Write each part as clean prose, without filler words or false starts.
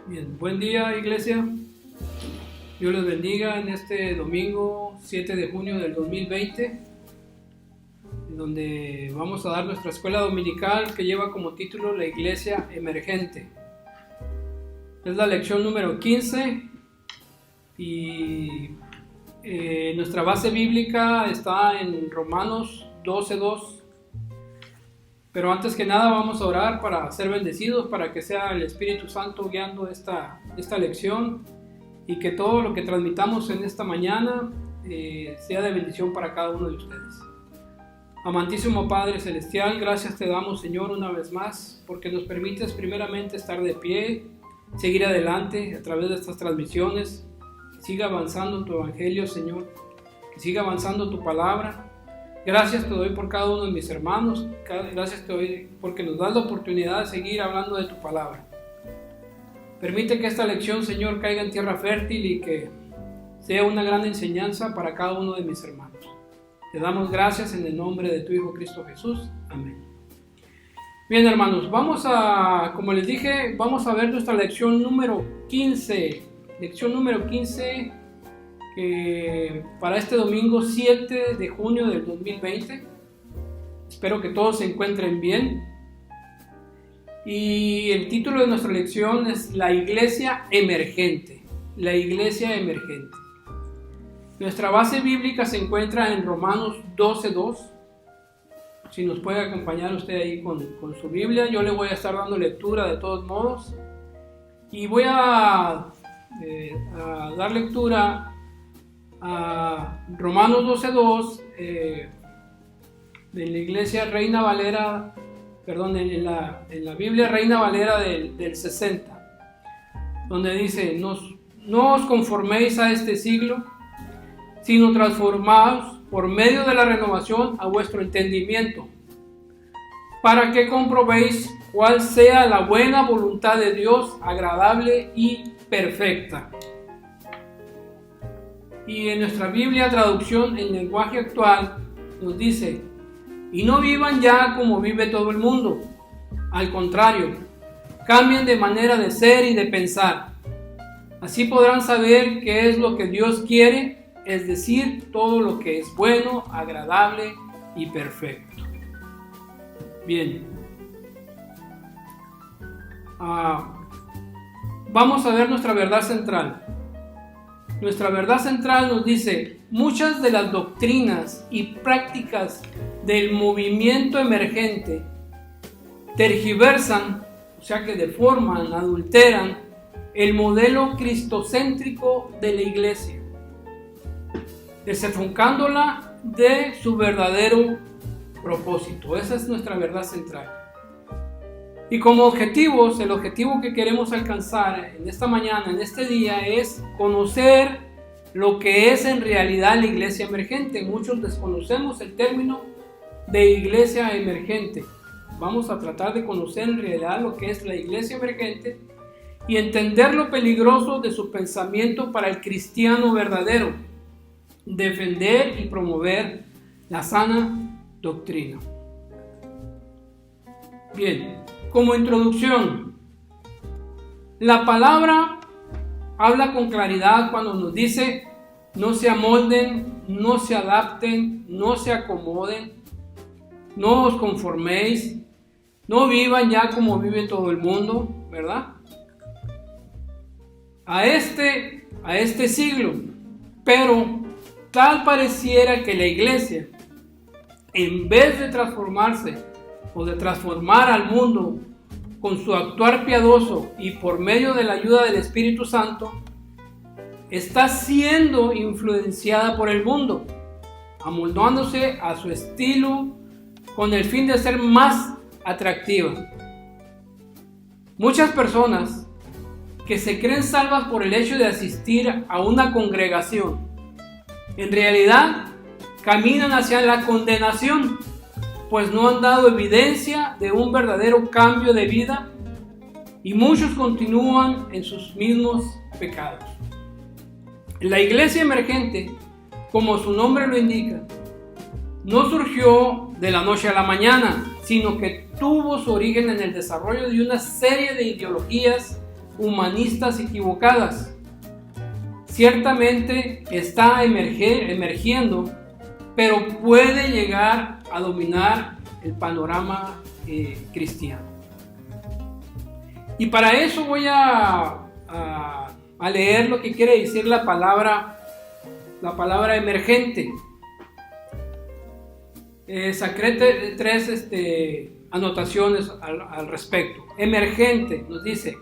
Bien, buen día, iglesia. Dios les bendiga en este domingo 7 de junio del 2020, en donde vamos a dar nuestra escuela dominical que lleva como título La Iglesia Emergente. Es la lección número 15 y nuestra base bíblica está en Romanos 12:2. Pero antes que nada vamos a orar para ser bendecidos, para que sea el Espíritu Santo guiando esta lección y que todo lo que transmitamos en esta mañana sea de bendición para cada uno de ustedes. Amantísimo Padre Celestial, gracias te damos, Señor, una vez más, porque nos permites primeramente estar de pie, seguir adelante a través de estas transmisiones, que siga avanzando tu Evangelio, Señor, que siga avanzando tu palabra. Gracias te doy por cada uno de mis hermanos, gracias te doy porque nos das la oportunidad de seguir hablando de tu palabra. Permite que esta lección, Señor, caiga en tierra fértil y que sea una gran enseñanza para cada uno de mis hermanos. Te damos gracias en el nombre de tu Hijo Cristo Jesús. Amén. Bien, hermanos, como les dije, vamos a ver nuestra lección número 15. Lección número 15 para este domingo 7 de junio del 2020. Espero que todos se encuentren bien. Y el título de nuestra lección es La Iglesia Emergente. La Iglesia Emergente. Nuestra base bíblica se encuentra en Romanos 12:2. Si nos puede acompañar usted ahí con su Biblia, yo le voy a estar dando lectura de todos modos. Y voy a dar lectura a Romanos 12:2 de la Iglesia Reina Valera, en la Biblia Reina Valera del 60, donde dice: no os conforméis a este siglo, sino transformaos por medio de la renovación a vuestro entendimiento, para que comprobéis cuál sea la buena voluntad de Dios, agradable y perfecta. Y en nuestra Biblia, traducción en lenguaje actual, nos dice: y no vivan ya como vive todo el mundo. Al contrario, cambien de manera de ser y de pensar. Así podrán saber qué es lo que Dios quiere, es decir, todo lo que es bueno, agradable y perfecto. Bien. Vamos a ver nuestra verdad central. Nuestra verdad central nos dice: muchas de las doctrinas y prácticas del movimiento emergente tergiversan, o sea que deforman, adulteran el modelo cristocéntrico de la iglesia, desenfocándola de su verdadero propósito. Esa es nuestra verdad central. Y como objetivos, el objetivo que queremos alcanzar en esta mañana, en este día, es conocer lo que es en realidad la iglesia emergente. Muchos desconocemos el término de iglesia emergente. Vamos a tratar de conocer en realidad lo que es la iglesia emergente y entender lo peligroso de su pensamiento para el cristiano verdadero, defender y promover la sana doctrina. Bien. Como introducción, la palabra habla con claridad cuando nos dice: no se amolden, no se adapten, no se acomoden, no os conforméis, no vivan ya como vive todo el mundo, ¿verdad? A este siglo. Pero tal pareciera que la iglesia, en vez de transformarse o de transformar al mundo con su actuar piadoso y por medio de la ayuda del Espíritu Santo, está siendo influenciada por el mundo, amoldándose a su estilo con el fin de ser más atractiva. Muchas personas que se creen salvas por el hecho de asistir a una congregación, en realidad caminan hacia la condenación, pues no han dado evidencia de un verdadero cambio de vida y muchos continúan en sus mismos pecados. La iglesia emergente, como su nombre lo indica, no surgió de la noche a la mañana, sino que tuvo su origen en el desarrollo de una serie de ideologías humanistas equivocadas. Ciertamente está emergiendo, pero puede llegar a dominar el panorama cristiano. Y para eso voy a leer lo que quiere decir la palabra emergente. Saqué tres anotaciones al respecto. Emergente nos dice: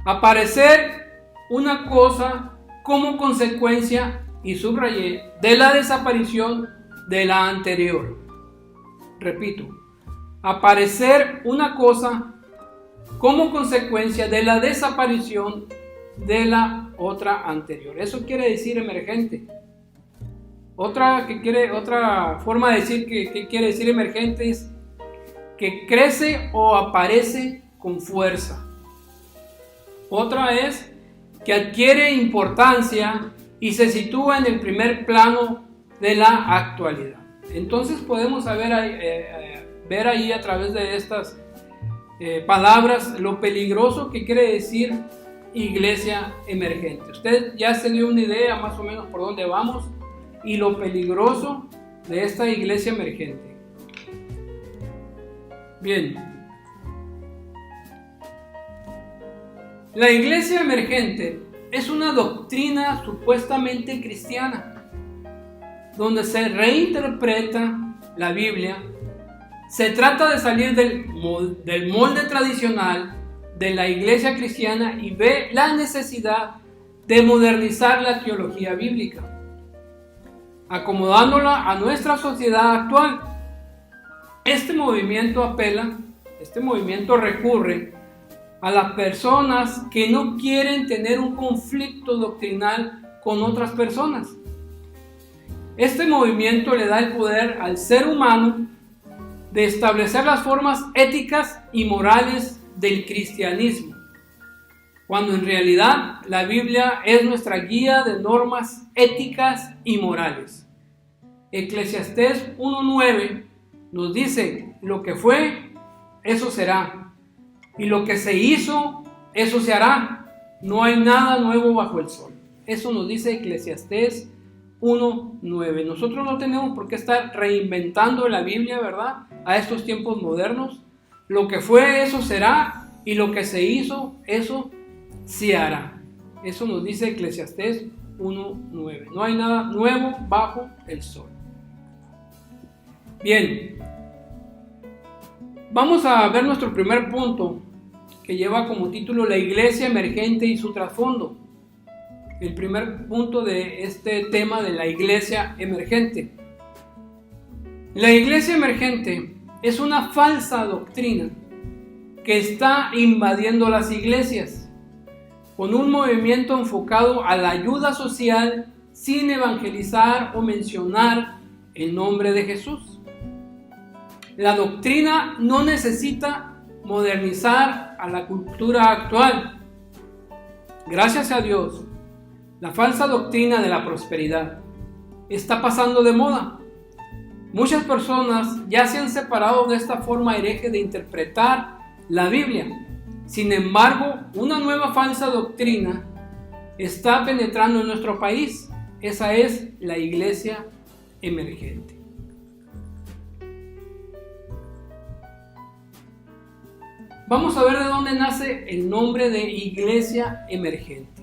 aparecer una cosa como consecuencia, y subrayé, de la desaparición de la anterior. Repito, aparecer una cosa como consecuencia de la desaparición de la otra anterior. Eso quiere decir emergente. Otra forma de decir que quiere decir emergente es que crece o aparece con fuerza. Otra es que adquiere importancia y se sitúa en el primer plano de la actualidad. Entonces podemos ver ahí a través de estas palabras lo peligroso que quiere decir iglesia emergente. Usted ya se dio una idea más o menos por dónde vamos y lo peligroso de esta iglesia emergente. Bien, la iglesia emergente es una doctrina supuestamente cristiana, donde se reinterpreta la Biblia. Se trata de salir del molde tradicional de la iglesia cristiana y ve la necesidad de modernizar la teología bíblica, acomodándola a nuestra sociedad actual. Este movimiento recurre a las personas que no quieren tener un conflicto doctrinal con otras personas. Este movimiento le da el poder al ser humano de establecer las formas éticas y morales del cristianismo, cuando en realidad la Biblia es nuestra guía de normas éticas y morales. Eclesiastés 1:9 nos dice: lo que fue, eso será, y lo que se hizo, eso se hará. No hay nada nuevo bajo el sol. Eso nos dice Eclesiastés 1:9. Nosotros no tenemos por qué estar reinventando la Biblia, ¿verdad?, a estos tiempos modernos. Lo que fue, eso será, y lo que se hizo, eso se hará. Eso nos dice Eclesiastés 1:9. No hay nada nuevo bajo el sol. Bien, vamos a ver nuestro primer punto, que lleva como título la iglesia emergente y su trasfondo. El primer punto de este tema de la iglesia emergente. La iglesia emergente es una falsa doctrina que está invadiendo las iglesias con un movimiento enfocado a la ayuda social sin evangelizar o mencionar el nombre de Jesús. La doctrina no necesita modernizar a la cultura actual. Gracias a Dios, la falsa doctrina de la prosperidad está pasando de moda. Muchas personas ya se han separado de esta forma hereje de interpretar la Biblia. Sin embargo, una nueva falsa doctrina está penetrando en nuestro país. Esa es la iglesia emergente. Vamos a ver de dónde nace el nombre de iglesia emergente.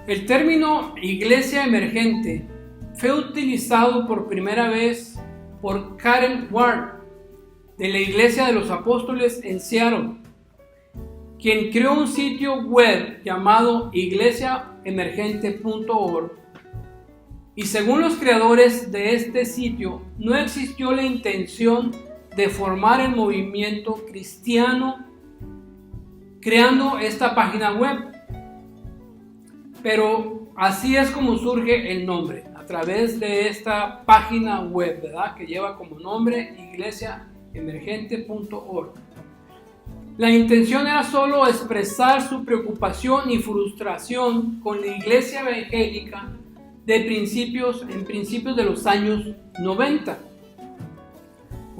El término iglesia emergente fue utilizado por primera vez por Karen Ward de la Iglesia de los Apóstoles en Seattle, quien creó un sitio web llamado iglesiaemergente.org. Y según los creadores de este sitio, no existió la intención de formar el movimiento cristiano creando esta página web. Pero así es como surge el nombre, a través de esta página web, ¿verdad?, que lleva como nombre iglesiaemergente.org. La intención era solo expresar su preocupación y frustración con la iglesia evangélica en principios de los años 90.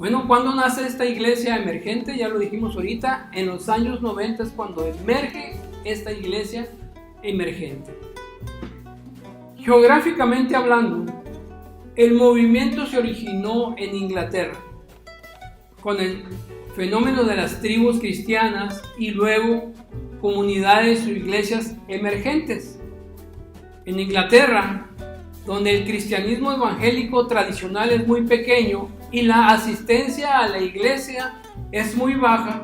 Bueno, ¿cuándo nace esta iglesia emergente? Ya lo dijimos ahorita, en los años 90 es cuando emerge esta iglesia emergente. Geográficamente hablando, el movimiento se originó en Inglaterra, con el fenómeno de las tribus cristianas y luego comunidades o iglesias emergentes. En Inglaterra, donde el cristianismo evangélico tradicional es muy pequeño y la asistencia a la iglesia es muy baja,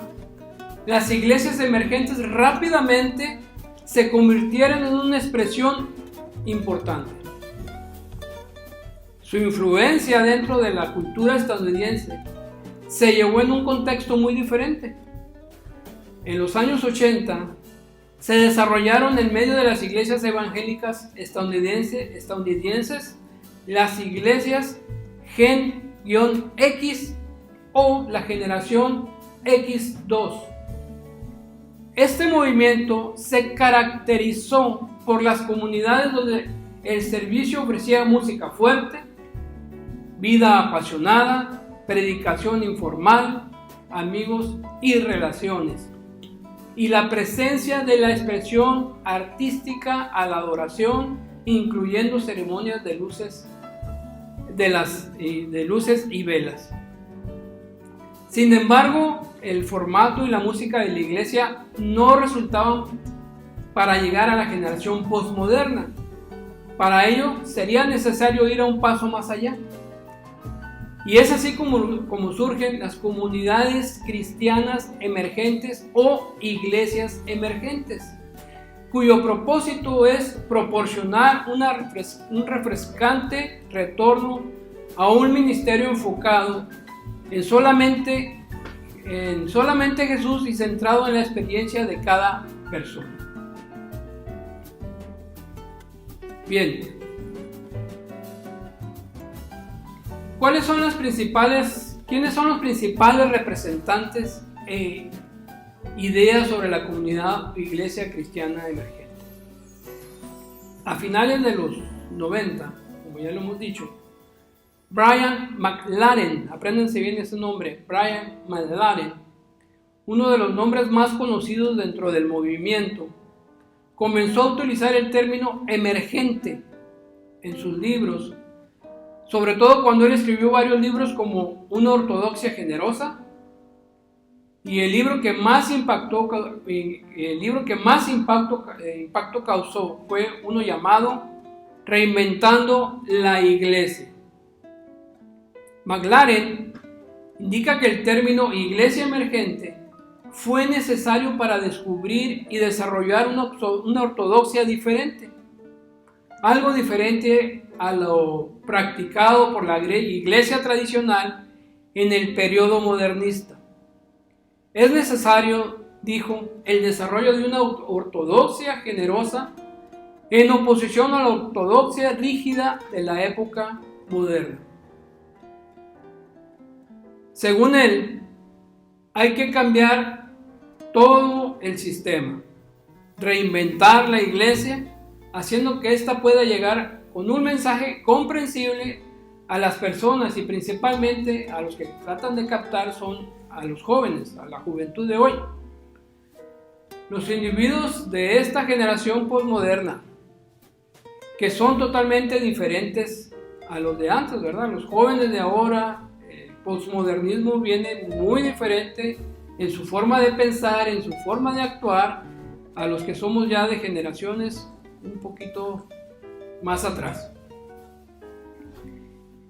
las iglesias emergentes rápidamente se convirtieron en una expresión importante. Su influencia dentro de la cultura estadounidense se llevó en un contexto muy diferente. En los años 80 se desarrollaron en medio de las iglesias evangélicas estadounidenses las iglesias Gen-X o la generación X2. Este movimiento se caracterizó por las comunidades donde el servicio ofrecía música fuerte, vida apasionada, predicación informal, amigos y relaciones, y la presencia de la expresión artística a la adoración, incluyendo ceremonias de luces y velas. Sin embargo, el formato y la música de la iglesia no resultaban para llegar a la generación postmoderna. Para ello sería necesario ir a un paso más allá. Y es así como surgen las comunidades cristianas emergentes o iglesias emergentes, cuyo propósito es proporcionar un refrescante retorno a un ministerio enfocado en solamente Jesús y centrado en la experiencia de cada persona. Bien. ¿Quiénes son los principales representantes e ideas sobre la comunidad iglesia cristiana emergente? A finales de los 90, como ya lo hemos dicho, Brian McLaren, apréndanse bien ese nombre, Brian McLaren, uno de los nombres más conocidos dentro del movimiento, comenzó a utilizar el término emergente en sus libros, sobre todo cuando él escribió varios libros como Una ortodoxia generosa, y el libro que más impacto causó fue uno llamado Reinventando la Iglesia. McLaren indica que el término iglesia emergente fue necesario para descubrir y desarrollar una ortodoxia diferente, algo diferente a lo practicado por la iglesia tradicional en el periodo modernista. Es necesario, dijo, el desarrollo de una ortodoxia generosa en oposición a la ortodoxia rígida de la época moderna. Según él, hay que cambiar todo el sistema, reinventar la iglesia, haciendo que ésta pueda llegar con un mensaje comprensible a las personas, y principalmente a los que tratan de captar son a los jóvenes, a la juventud de hoy. Los individuos de esta generación postmoderna, que son totalmente diferentes a los de antes, ¿verdad? Los jóvenes de ahora, el postmodernismo viene muy diferente en su forma de pensar, en su forma de actuar, a los que somos ya de generaciones un poquito más atrás.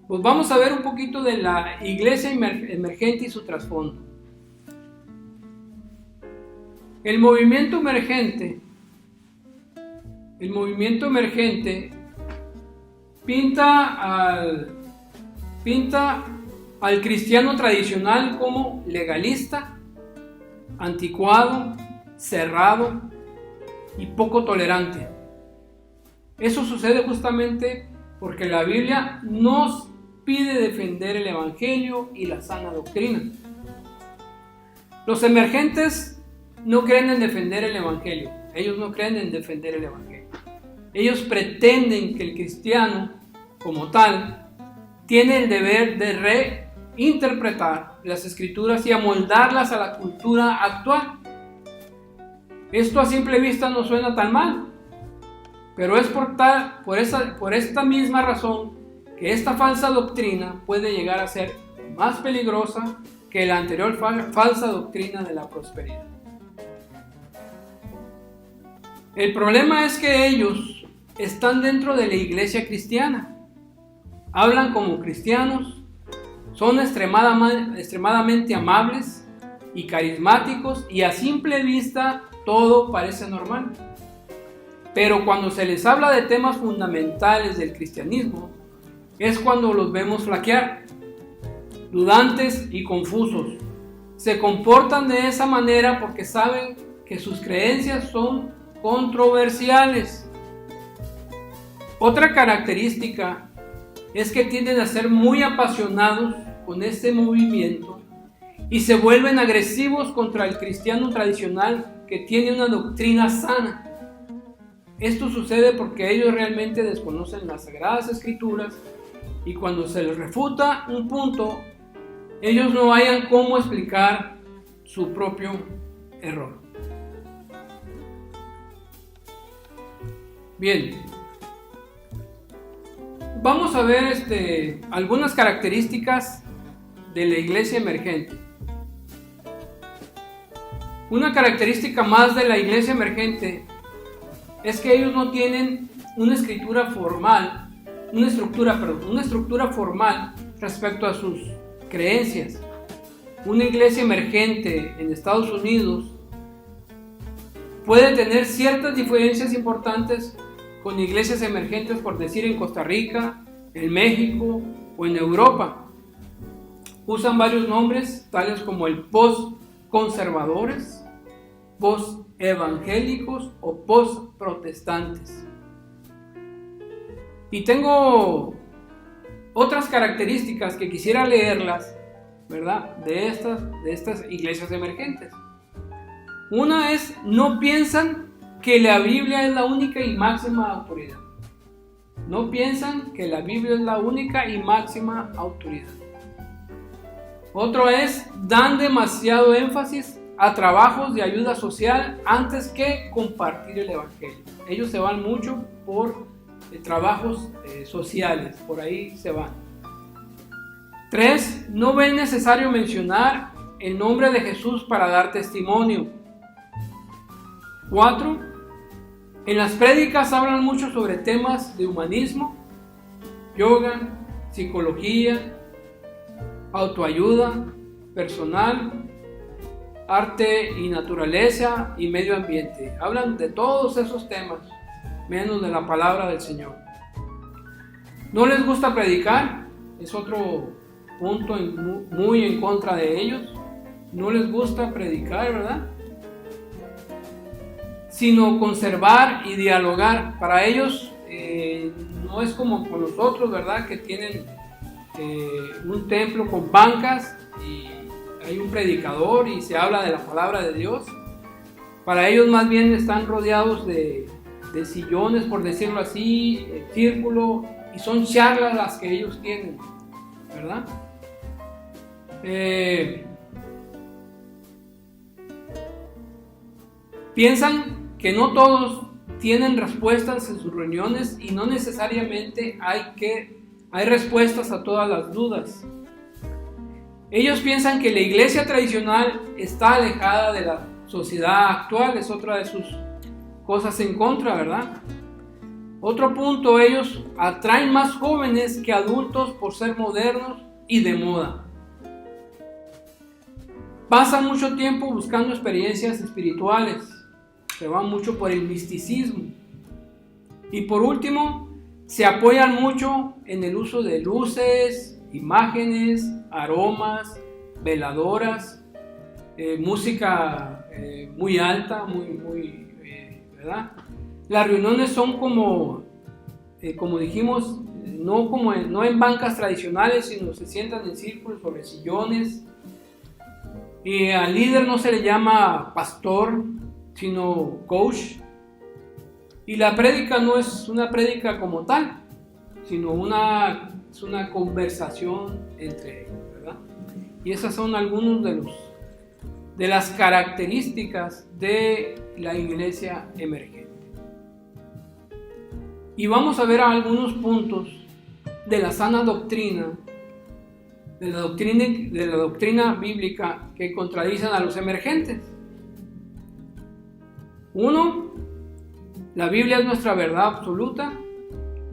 Pues vamos a ver un poquito de la iglesia emergente y su trasfondo. El movimiento emergente pinta al cristiano tradicional como legalista, anticuado, cerrado y poco tolerante. Eso sucede justamente porque la Biblia nos pide defender el Evangelio y la sana doctrina. Los emergentes no creen en defender el Evangelio. Ellos no creen en defender el Evangelio. Ellos pretenden que el cristiano, como tal, tiene el deber de interpretar las escrituras y amoldarlas a la cultura actual. Esto a simple vista no suena tan mal, pero es por esta misma razón que esta falsa doctrina puede llegar a ser más peligrosa que la anterior falsa doctrina de la prosperidad. El problema es que ellos están dentro de la iglesia cristiana, hablan como cristianos, son extremadamente amables y carismáticos y a simple vista todo parece normal. Pero cuando se les habla de temas fundamentales del cristianismo, es cuando los vemos flaquear, dudantes y confusos. Se comportan de esa manera porque saben que sus creencias son controversiales. Otra característica es que tienden a ser muy apasionados con este movimiento y se vuelven agresivos contra el cristiano tradicional que tiene una doctrina sana. Esto sucede porque ellos realmente desconocen las Sagradas Escrituras y cuando se les refuta un punto, ellos no hayan cómo explicar su propio error. Bien, vamos a ver algunas características de la iglesia emergente. Una característica más de la iglesia emergente es que ellos no tienen una estructura formal respecto a sus creencias. Una iglesia emergente en Estados Unidos puede tener ciertas diferencias importantes con iglesias emergentes, por decir, en Costa Rica, en México o en Europa. Usan varios nombres, tales como el post-conservadores, post-evangélicos o post-protestantes. Y tengo otras características que quisiera leerlas, ¿verdad?, de estas iglesias emergentes. Una es, no piensan que la Biblia es la única y máxima autoridad. No piensan que la Biblia es la única y máxima autoridad. Otro es, dan demasiado énfasis a trabajos de ayuda social antes que compartir el evangelio. Ellos se van mucho por trabajos sociales, por ahí se van. 3. No ven necesario mencionar el nombre de Jesús para dar testimonio. 4. En las prédicas hablan mucho sobre temas de humanismo, yoga, psicología, autoayuda personal, arte y naturaleza y medio ambiente. Hablan de todos esos temas, menos de la palabra del Señor. No les gusta predicar, es otro punto muy en contra de ellos. No les gusta predicar, ¿verdad?, sino conservar y dialogar. Para ellos no es como con nosotros, ¿verdad?, que tienen un templo con bancas y hay un predicador y se habla de la palabra de Dios. Para ellos más bien están rodeados de sillones, por decirlo así, en círculo, y son charlas las que ellos tienen, ¿verdad? Piensan que no todos tienen respuestas en sus reuniones y no necesariamente hay respuestas a todas las dudas. Ellos piensan que la iglesia tradicional está alejada de la sociedad actual, es otra de sus cosas en contra, ¿verdad? Otro punto, ellos atraen más jóvenes que adultos por ser modernos y de moda. Pasan mucho tiempo buscando experiencias espirituales, se van mucho por el misticismo. Y por último, se apoyan mucho en el uso de luces, imágenes, aromas, veladoras, música muy alta, ¿verdad? Las reuniones son como dijimos, no en bancas tradicionales, sino se sientan en círculos sobre sillones. Y al líder no se le llama pastor, sino coach. Y la prédica no es una prédica como tal, sino es una conversación entre ellos, ¿verdad? Y esas son algunos de las características de la iglesia emergente. Y vamos a ver algunos puntos de la sana doctrina, de la doctrina bíblica que contradicen a los emergentes. 1, la Biblia es nuestra verdad absoluta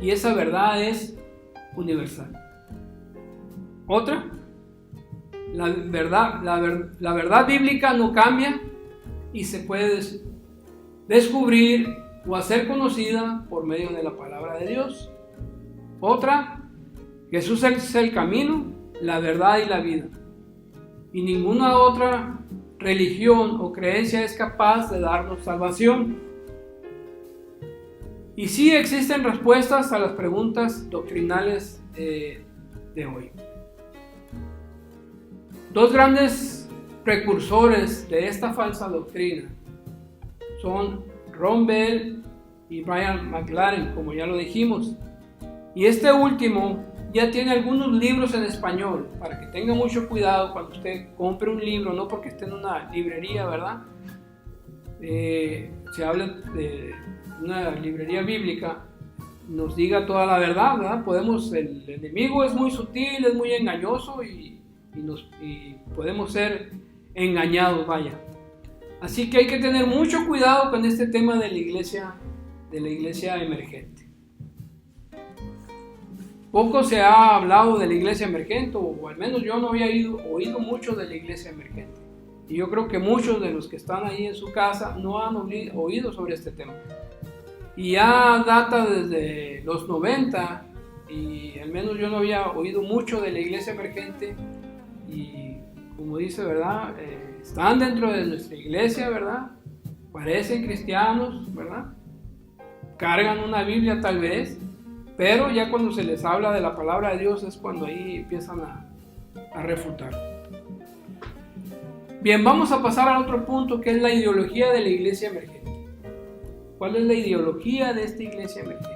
y esa verdad es universal. Otra, la verdad bíblica no cambia y se puede descubrir o hacer conocida por medio de la palabra de Dios. Otra, Jesús es el camino, la verdad y la vida. Y ninguna otra religión o creencia es capaz de darnos salvación. Y sí existen respuestas a las preguntas doctrinales de hoy. 2 grandes precursores de esta falsa doctrina son Ron Bell y Brian McLaren, como ya lo dijimos. Y este último ya tiene algunos libros en español, para que tenga mucho cuidado cuando usted compre un libro, no porque esté en una librería, ¿verdad? Se habla de una librería bíblica, nos diga toda la verdad, ¿verdad? El enemigo es muy sutil, es muy engañoso y podemos ser engañados, vaya. Así que hay que tener mucho cuidado con este tema de la iglesia emergente. Poco se ha hablado de la iglesia emergente, o al menos yo no había oído mucho de la iglesia emergente. Y yo creo que muchos de los que están ahí en su casa no han oído sobre este tema. Y ya data desde los 90, y al menos yo no había oído mucho de la iglesia emergente. Y como dice, ¿verdad? Están dentro de nuestra iglesia, ¿verdad? Parecen cristianos, ¿verdad? Cargan una Biblia tal vez, pero ya cuando se les habla de la palabra de Dios es cuando ahí empiezan a refutar. Bien, vamos a pasar al otro punto, que es la ideología de la iglesia emergente. ¿Cuál es la ideología de esta iglesia emergente?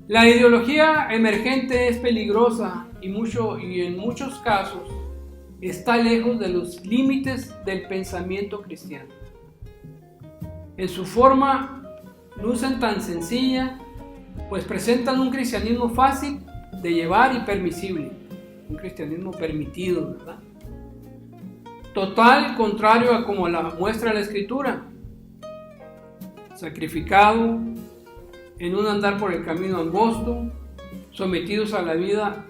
La ideología emergente es peligrosa y en muchos casos está lejos de los límites del pensamiento cristiano. En su forma lucen tan sencilla, pues presentan un cristianismo fácil de llevar y permisible, un cristianismo permitido, ¿verdad? Total contrario a como la muestra la Escritura, sacrificado, en un andar por el camino angosto, sometidos a la vida,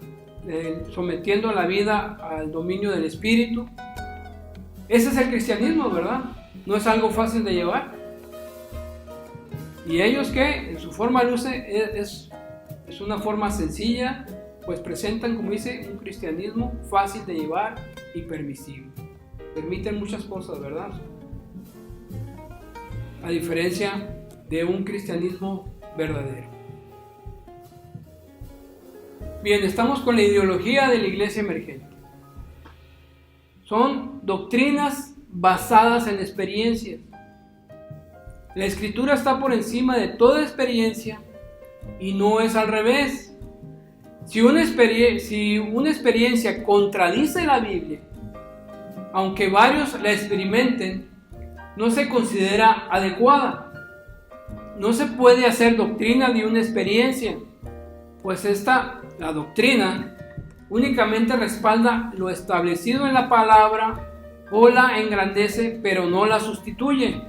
sometiendo la vida al dominio del Espíritu. Ese es el cristianismo, ¿verdad? No es algo fácil de llevar. Y ellos que en su forma luce es una forma sencilla, pues presentan, como dice, un cristianismo fácil de llevar y permisible. Permiten muchas cosas, ¿verdad? A diferencia de un cristianismo verdadero. Bien, estamos con la ideología de la iglesia emergente. Son doctrinas basadas en experiencias. La Escritura está por encima de toda experiencia y no es al revés. Si una experiencia contradice la Biblia, aunque varios la experimenten, no se considera adecuada. No se puede hacer doctrina de una experiencia, pues la doctrina únicamente respalda lo establecido en la palabra o la engrandece, pero no la sustituye.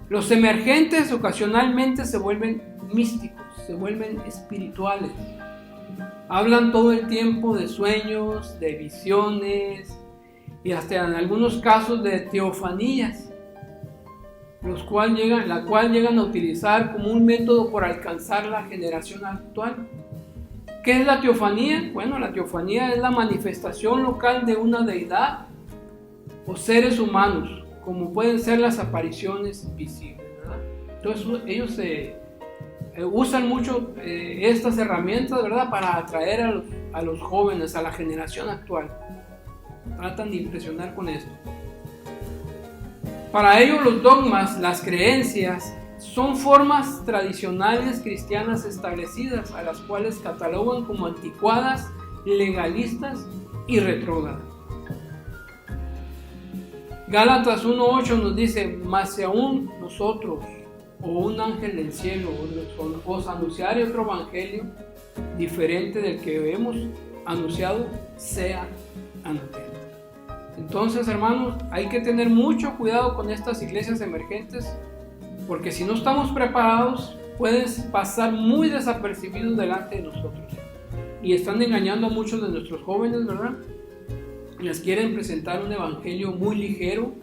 Los emergentes ocasionalmente se vuelven místicos, se vuelven espirituales. Hablan todo el tiempo de sueños, de visiones y hasta en algunos casos de teofanías, la cual llegan a utilizar como un método por alcanzar la generación actual. ¿Qué es la teofanía? Bueno, la teofanía es la manifestación local de una deidad o seres humanos, como pueden ser las apariciones visibles, ¿verdad? Entonces ellos usan mucho estas herramientas, ¿verdad?, para atraer a los jóvenes, a la generación actual. Tratan de impresionar con esto. Para ellos los dogmas, las creencias, son formas tradicionales cristianas establecidas, a las cuales catalogan como anticuadas, legalistas y retrógradas. Gálatas 1:8 nos dice: mas si aún nosotros o un ángel del cielo os anunciare otro evangelio diferente del que hemos anunciado, sea anatema. Entonces, hermanos, hay que tener mucho cuidado con estas iglesias emergentes, porque si no estamos preparados, pueden pasar muy desapercibidos delante de nosotros. Y están engañando a muchos de nuestros jóvenes, ¿verdad? Les quieren presentar un evangelio muy ligero,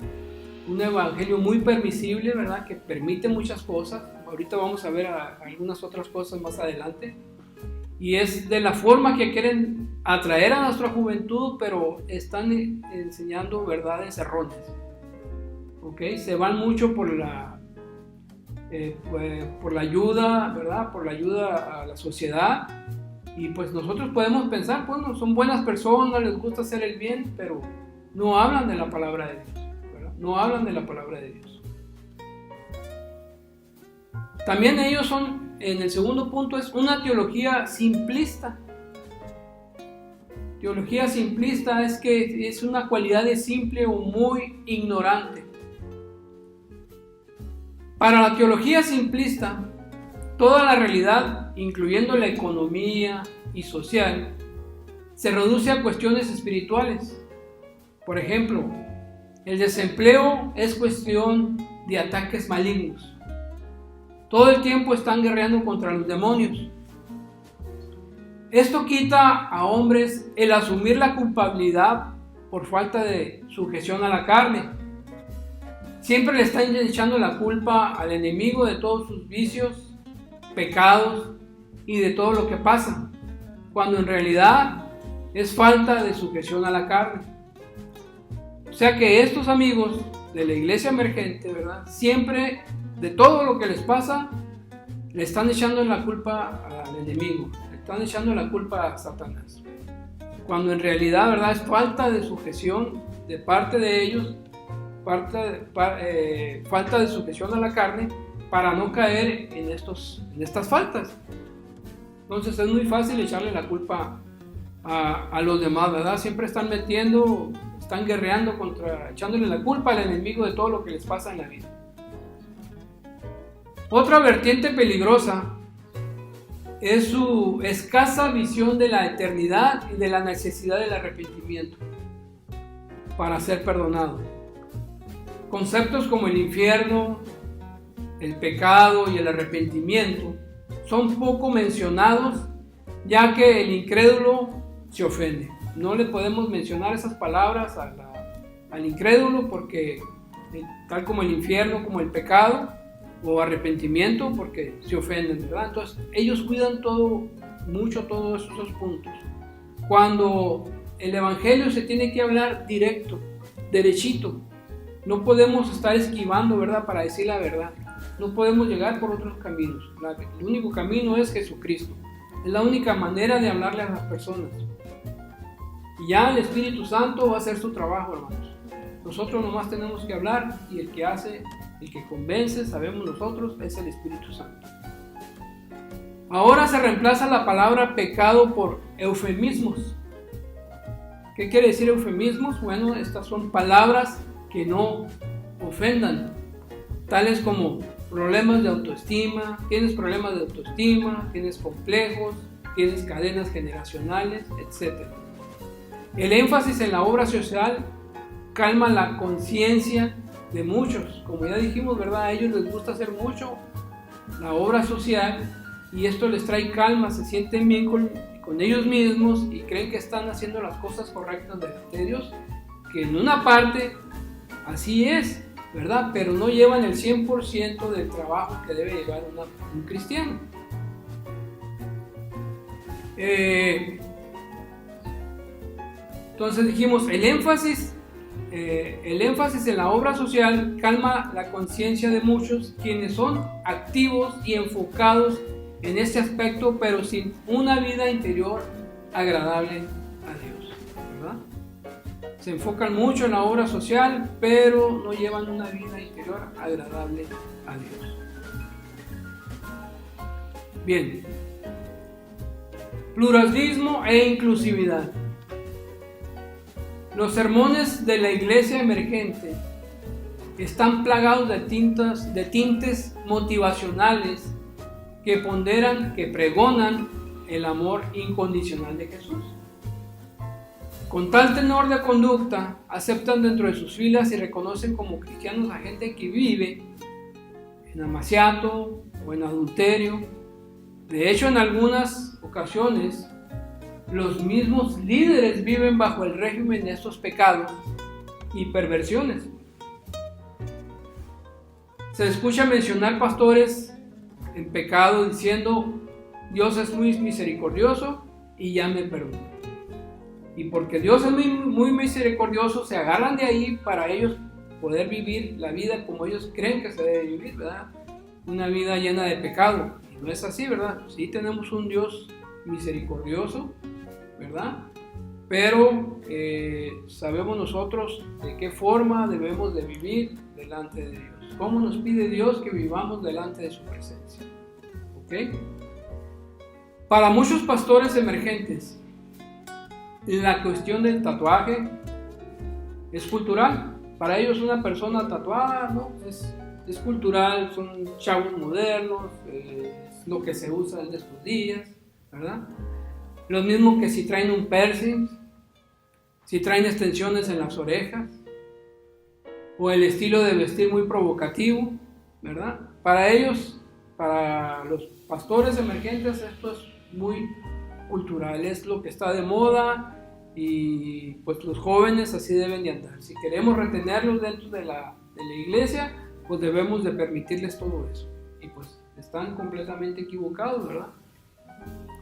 un evangelio muy permisible, ¿verdad? Que permite muchas cosas. Ahorita vamos a ver algunas otras cosas más adelante. Y es de la forma que quieren atraer a nuestra juventud, pero están enseñando verdades erróneas. ¿Ok? Se van mucho por la ayuda, ¿verdad? Por la ayuda a la sociedad. Y pues nosotros podemos pensar, bueno, son buenas personas, les gusta hacer el bien, pero no hablan de la palabra de Dios, ¿verdad? No hablan de la palabra de Dios. También ellos son, en el segundo punto, es una teología simplista. Teología simplista es que es una cualidad de simple o muy ignorante. Para la teología simplista, toda la realidad, incluyendo la economía y social, se reduce a cuestiones espirituales. Por ejemplo, el desempleo es cuestión de ataques malignos. Todo el tiempo están guerreando contra los demonios. Esto quita a hombres el asumir la culpabilidad por falta de sujeción a la carne. Siempre le están echando la culpa al enemigo de todos sus vicios, pecados y de todo lo que pasa, cuando en realidad es falta de sujeción a la carne. O sea que estos amigos de la iglesia emergente, ¿verdad? Siempre de todo lo que les pasa le están echando la culpa al enemigo, le están echando la culpa a Satanás, cuando en realidad, ¿verdad?, es falta de sujeción de parte de ellos, falta de sujeción a la carne, para no caer en estas faltas. Entonces es muy fácil echarle la culpa a los demás, ¿verdad? Siempre están guerreando echándole la culpa al enemigo de todo lo que les pasa en la vida. Otra vertiente peligrosa es su escasa visión de la eternidad y de la necesidad del arrepentimiento para ser perdonado. Conceptos como el infierno, el pecado y el arrepentimiento son poco mencionados, ya que el incrédulo se ofende. No le podemos mencionar esas palabras al incrédulo, porque tal como el infierno, como el pecado o arrepentimiento, porque se ofenden, ¿verdad? Entonces ellos cuidan mucho todos esos puntos. Cuando el evangelio se tiene que hablar directo, derechito, no podemos estar esquivando, ¿verdad?, para decir la verdad. No podemos llegar por otros caminos. El único camino es Jesucristo. Es la única manera de hablarle a las personas. Y ya el Espíritu Santo va a hacer su trabajo, hermanos. Nosotros nomás tenemos que hablar, y el que convence, sabemos nosotros, es el Espíritu Santo. Ahora se reemplaza la palabra pecado por eufemismos. ¿Qué quiere decir eufemismos? Bueno, estas son palabras que no ofendan, tales como problemas de autoestima, tienes problemas de autoestima, tienes complejos, tienes cadenas generacionales, etc. El énfasis en la obra social calma la conciencia de muchos. Como ya dijimos, ¿verdad? A ellos les gusta hacer mucho la obra social, y esto les trae calma, se sienten bien con ellos mismos y creen que están haciendo las cosas correctas delante de Dios, que en una parte así es, ¿verdad? Pero no llevan el 100% del trabajo que debe llevar un cristiano. Entonces dijimos, el énfasis en la obra social calma la conciencia de muchos quienes son activos y enfocados en este aspecto, pero sin una vida interior agradable a Dios, ¿verdad? Se enfocan mucho en la obra social, pero no llevan una vida interior agradable a Dios. Bien. Pluralismo e inclusividad. Los sermones de la iglesia emergente están plagados de tintes motivacionales que ponderan, que pregonan el amor incondicional de Jesús. Con tal tenor de conducta, aceptan dentro de sus filas y reconocen como cristianos a gente que vive en amaciato o en adulterio. De hecho, en algunas ocasiones, los mismos líderes viven bajo el régimen de estos pecados y perversiones. Se escucha mencionar pastores en pecado diciendo: Dios es muy misericordioso y ya me perdonó. Y porque Dios es muy misericordioso, se agarran de ahí para ellos poder vivir la vida como ellos creen que se debe vivir, ¿verdad? Una vida llena de pecado. Y no es así, ¿verdad? Sí tenemos un Dios misericordioso, ¿verdad? Pero sabemos nosotros de qué forma debemos de vivir delante de Dios. ¿Cómo nos pide Dios que vivamos delante de su presencia? ¿Ok? Para muchos pastores emergentes, la cuestión del tatuaje es cultural. Para ellos una persona tatuada, ¿no? es cultural, son chavos modernos, es lo que se usa en estos días, ¿verdad? Lo mismo que si traen un piercing, si traen extensiones en las orejas, o el estilo de vestir muy provocativo, ¿verdad? Para ellos, para los pastores emergentes, esto es muy cultural, es lo que está de moda y pues los jóvenes así deben de andar. Si queremos retenerlos dentro de la iglesia, pues debemos de permitirles todo eso. Y pues están completamente equivocados, ¿verdad?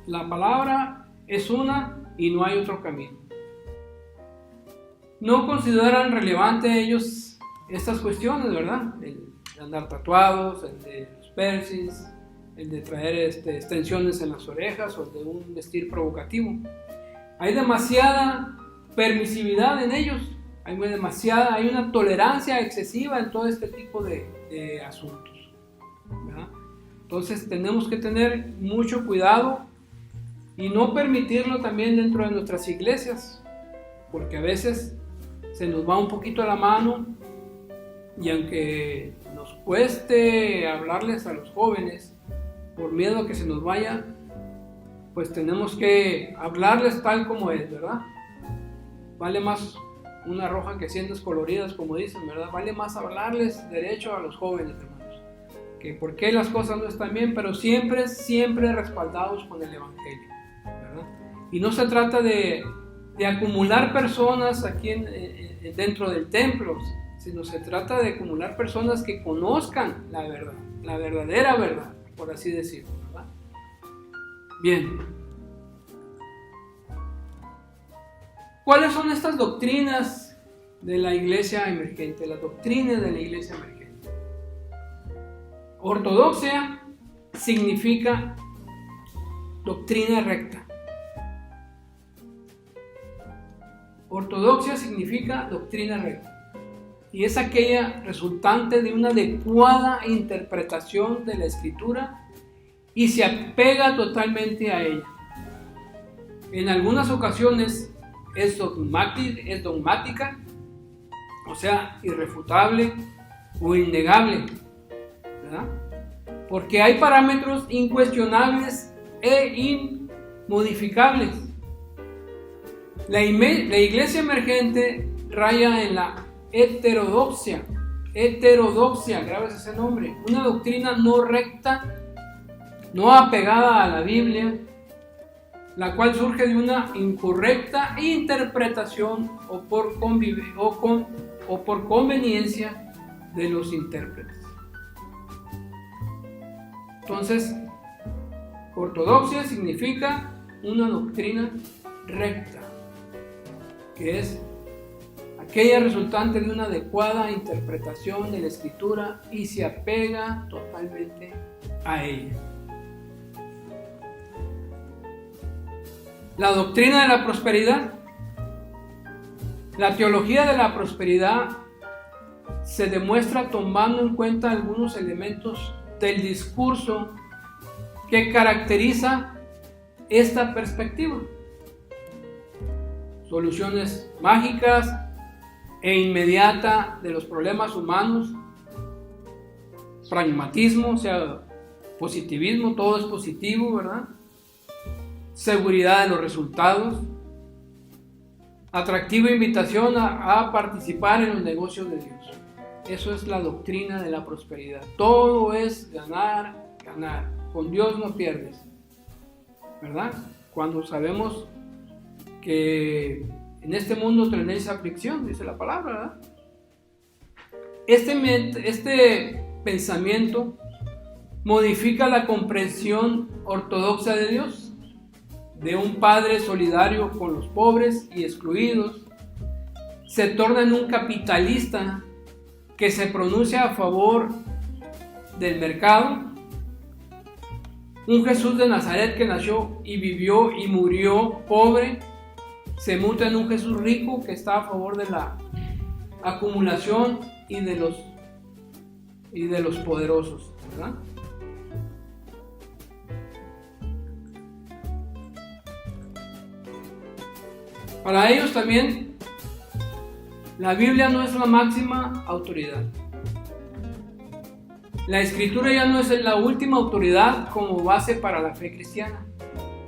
La palabra es una y no hay otro camino. No consideran relevante ellos estas cuestiones, ¿verdad? El de andar tatuados, el de los piercings, el de traer extensiones en las orejas o el de un vestir provocativo. Hay demasiada permisividad en ellos, hay una tolerancia excesiva en todo este tipo de asuntos, ¿verdad? Entonces tenemos que tener mucho cuidado y no permitirlo también dentro de nuestras iglesias, porque a veces se nos va un poquito la mano y aunque nos cueste hablarles a los jóvenes por miedo a que se nos vaya, pues tenemos que hablarles tal como es, ¿verdad? Vale más una roja que 100 descoloridas, como dicen, ¿verdad? Vale más hablarles derecho a los jóvenes, hermanos, que por qué las cosas no están bien, pero siempre respaldados con el evangelio, ¿verdad? Y no se trata de acumular personas aquí dentro del templo, sino se trata de acumular personas que conozcan la verdad, la verdadera verdad, por así decirlo, ¿verdad? Bien. ¿Cuáles son estas doctrinas de la iglesia emergente? Las doctrinas de la iglesia emergente. Ortodoxia significa doctrina recta. Ortodoxia significa doctrina recta. Y es aquella resultante de una adecuada interpretación de la Escritura y se apega totalmente a ella. En algunas ocasiones es dogmática, o sea, irrefutable o innegable, ¿verdad? Porque hay parámetros incuestionables e inmodificables. La iglesia emergente raya en la heterodoxia, grábese ese nombre, una doctrina no recta, no apegada a la Biblia, la cual surge de una incorrecta interpretación o por conveniencia de los intérpretes. Entonces, ortodoxia significa una doctrina recta, que es aquella resultante de una adecuada interpretación de la Escritura y se apega totalmente a ella. La doctrina de la prosperidad. La teología de la prosperidad se demuestra tomando en cuenta algunos elementos del discurso que caracteriza esta perspectiva. Soluciones mágicas e inmediata de los problemas humanos, pragmatismo, o sea, positivismo, todo es positivo, ¿verdad? Seguridad de los resultados, atractiva invitación a participar en los negocios de Dios. Eso es la doctrina de la prosperidad. Todo es ganar, ganar. Con Dios no pierdes, ¿verdad? Cuando sabemos que en este mundo tenéis aflicción, dice la palabra, ¿verdad? Este pensamiento modifica la comprensión ortodoxa de Dios, de un padre solidario con los pobres y excluidos. Se torna en un capitalista que se pronuncia a favor del mercado. Un Jesús de Nazaret que nació y vivió y murió pobre se muta en un Jesús rico que está a favor de la acumulación y de los poderosos, ¿verdad? Para ellos también la Biblia no es la máxima autoridad. La Escritura ya no es la última autoridad como base para la fe cristiana.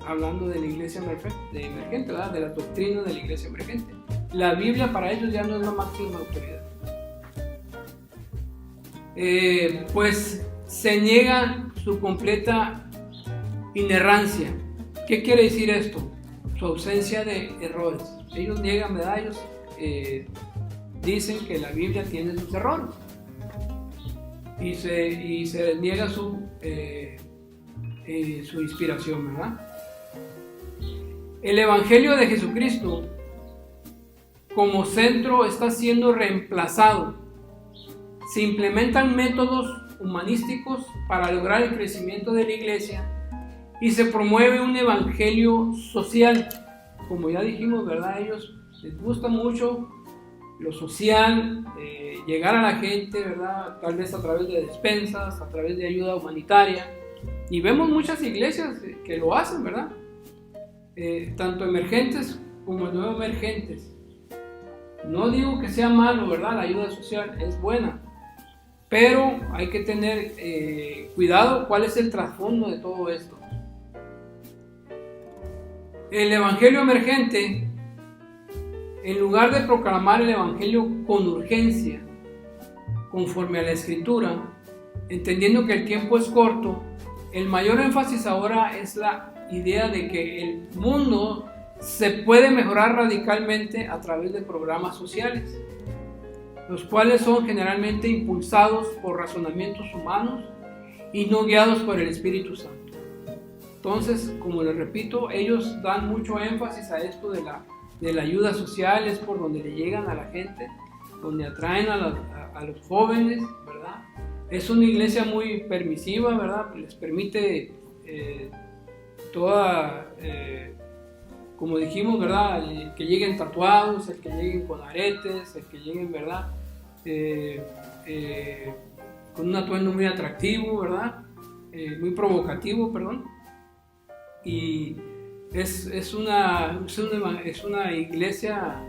Hablando de la iglesia emergente, ¿verdad? De la doctrina de la iglesia emergente. La Biblia para ellos ya no es la máxima autoridad. Pues se niega su completa inerrancia. ¿Qué quiere decir esto? Su ausencia de errores. Ellos niegan, ¿verdad? Ellos dicen que la Biblia tiene sus errores. Y se niega su inspiración, ¿verdad? El Evangelio de Jesucristo como centro está siendo reemplazado. Se implementan métodos humanísticos para lograr el crecimiento de la iglesia y se promueve un evangelio social. Como ya dijimos, ¿verdad? A ellos les gusta mucho lo social, llegar a la gente, ¿verdad? Tal vez a través de despensas, a través de ayuda humanitaria. Y vemos muchas iglesias que lo hacen, ¿verdad? Tanto emergentes como no emergentes. No digo que sea malo, ¿verdad? La ayuda social es buena, pero hay que tener cuidado cuál es el trasfondo de todo esto. El evangelio emergente, en lugar de proclamar el evangelio con urgencia, conforme a la escritura, entendiendo que el tiempo es corto, el mayor énfasis ahora es la idea de que el mundo se puede mejorar radicalmente a través de programas sociales, los cuales son generalmente impulsados por razonamientos humanos y no guiados por el Espíritu Santo. Entonces, como les repito, ellos dan mucho énfasis a esto de la ayuda social, es por donde le llegan a la gente, donde atraen a los jóvenes, ¿verdad? Es una iglesia muy permisiva, ¿verdad? Les permite como dijimos, ¿verdad? El que lleguen tatuados, el que lleguen con aretes, el que lleguen, ¿verdad? Con un atuendo muy atractivo, ¿verdad? Muy provocativo, perdón. Y es una iglesia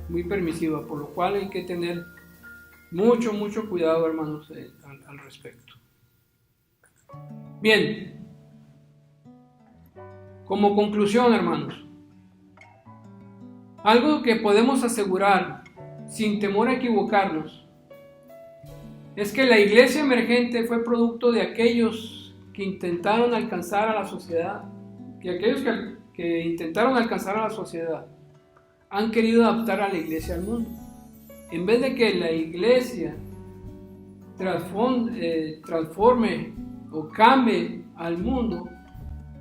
muy permisiva, por lo cual hay que tener mucho cuidado, hermanos, al respecto. Bien, como conclusión, hermanos, algo que podemos asegurar sin temor a equivocarnos es que la iglesia emergente fue producto de aquellos que intentaron alcanzar a la sociedad, que intentaron alcanzar a la sociedad han querido adaptar a la iglesia al mundo. En vez de que la iglesia transforme o cambie al mundo,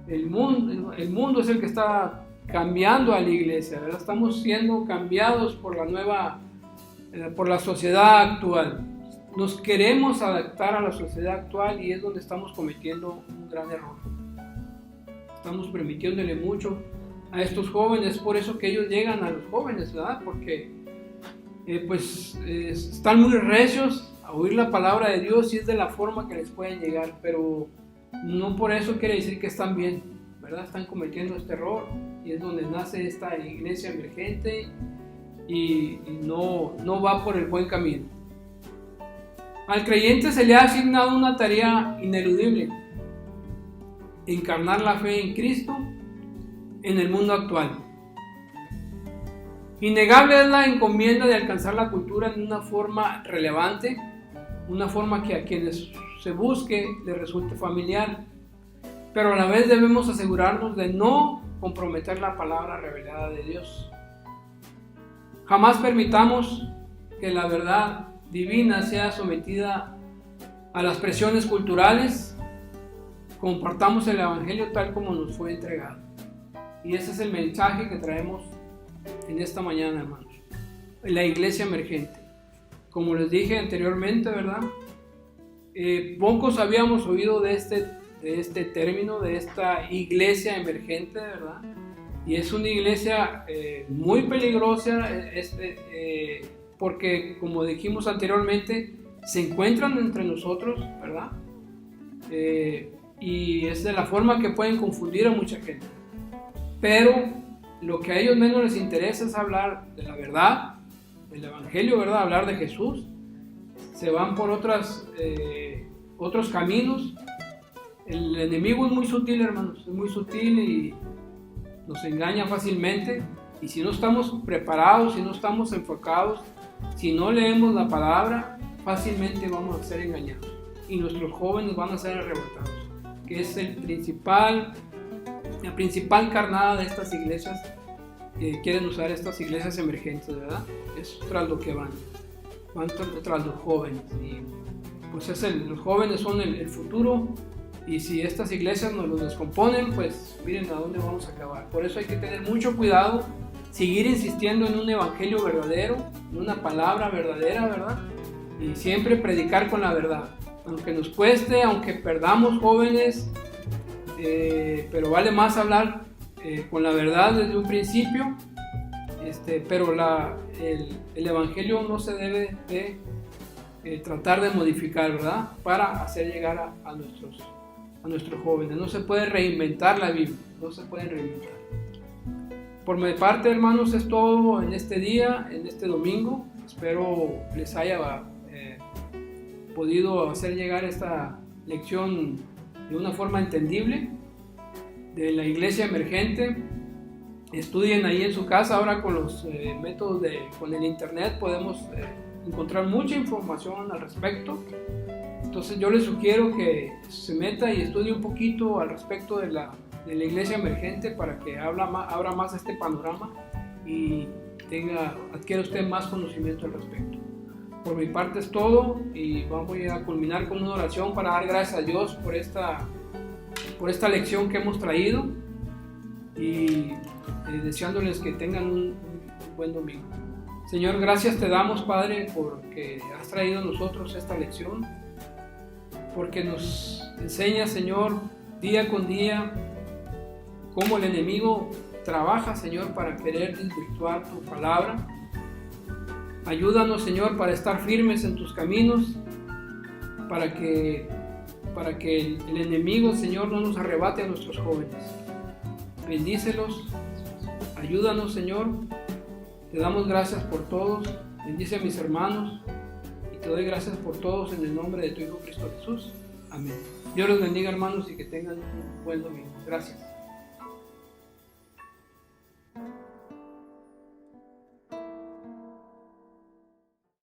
el mundo es el que está cambiando a la iglesia, ¿verdad? Estamos siendo cambiados por la sociedad actual. Nos queremos adaptar a la sociedad actual y es donde estamos cometiendo un gran error. Estamos permitiéndole mucho a estos jóvenes, por eso que ellos llegan a los jóvenes, ¿verdad? Porque están muy recios a oír la palabra de Dios y es de la forma que les pueden llegar, pero no por eso quiere decir que están bien, ¿verdad? Están cometiendo este error y es donde nace esta iglesia emergente y no va por el buen camino. Al creyente se le ha asignado una tarea ineludible: encarnar la fe en Cristo en el mundo actual. Innegable es la encomienda de alcanzar la cultura en una forma relevante, una forma que a quienes se busque les resulte familiar, pero a la vez debemos asegurarnos de no comprometer la palabra revelada de Dios. Jamás permitamos que la verdad divina sea sometida a las presiones culturales. Compartamos el Evangelio tal como nos fue entregado. Y ese es el mensaje que traemos en esta mañana, hermanos. La iglesia emergente. Como les dije anteriormente, ¿verdad? Pocos habíamos oído de este término, de esta iglesia emergente, ¿verdad? Y es una iglesia muy peligrosa, porque, como dijimos anteriormente, se encuentran entre nosotros, ¿verdad? Y es de la forma que pueden confundir a mucha gente. Pero lo que a ellos menos les interesa es hablar de la verdad, del Evangelio, ¿verdad? Hablar de Jesús. Se van por otros caminos. El enemigo es muy sutil, hermanos, es muy sutil y nos engaña fácilmente. Y si no estamos preparados, si no estamos enfocados, si no leemos la palabra, fácilmente vamos a ser engañados. Y nuestros jóvenes van a ser arrebatados, que es la principal carnada de estas iglesias que quieren usar estas iglesias emergentes, ¿verdad? Es tras lo que van tras los jóvenes. Y pues los jóvenes son el futuro. Y si estas iglesias nos los descomponen, pues miren a dónde vamos a acabar. Por eso hay que tener mucho cuidado, seguir insistiendo en un evangelio verdadero, en una palabra verdadera, ¿verdad? Y siempre predicar con la verdad. Aunque nos cueste, aunque perdamos jóvenes, pero vale más hablar con la verdad desde un principio. Pero el evangelio no se debe de tratar de modificar, ¿verdad? Para hacer llegar a nuestros jóvenes. No se puede reinventar la Biblia, no se puede reinventar. Por mi parte, hermanos, es todo en este día, en este domingo. Espero les haya podido hacer llegar esta lección de una forma entendible de la iglesia emergente. Estudien ahí en su casa. Ahora con los métodos con el internet podemos encontrar mucha información al respecto. Entonces yo les sugiero que se meta y estudie un poquito al respecto de la iglesia emergente para que abra más este panorama y adquiera usted más conocimiento al respecto. Por mi parte es todo y vamos a culminar con una oración para dar gracias a Dios por esta lección que hemos traído y deseándoles que tengan un buen domingo. Señor, gracias te damos, Padre, porque has traído a nosotros esta lección, porque nos enseña, Señor, día con día cómo el enemigo trabaja, Señor, para querer desvirtuar tu palabra. Ayúdanos, Señor, para estar firmes en tus caminos, para que el enemigo, Señor, no nos arrebate a nuestros jóvenes. Bendícelos, ayúdanos, Señor. Te damos gracias por todos. Bendice a mis hermanos y te doy gracias por todos en el nombre de tu Hijo Cristo Jesús. Amén. Dios los bendiga, hermanos, y que tengan un buen domingo. Gracias.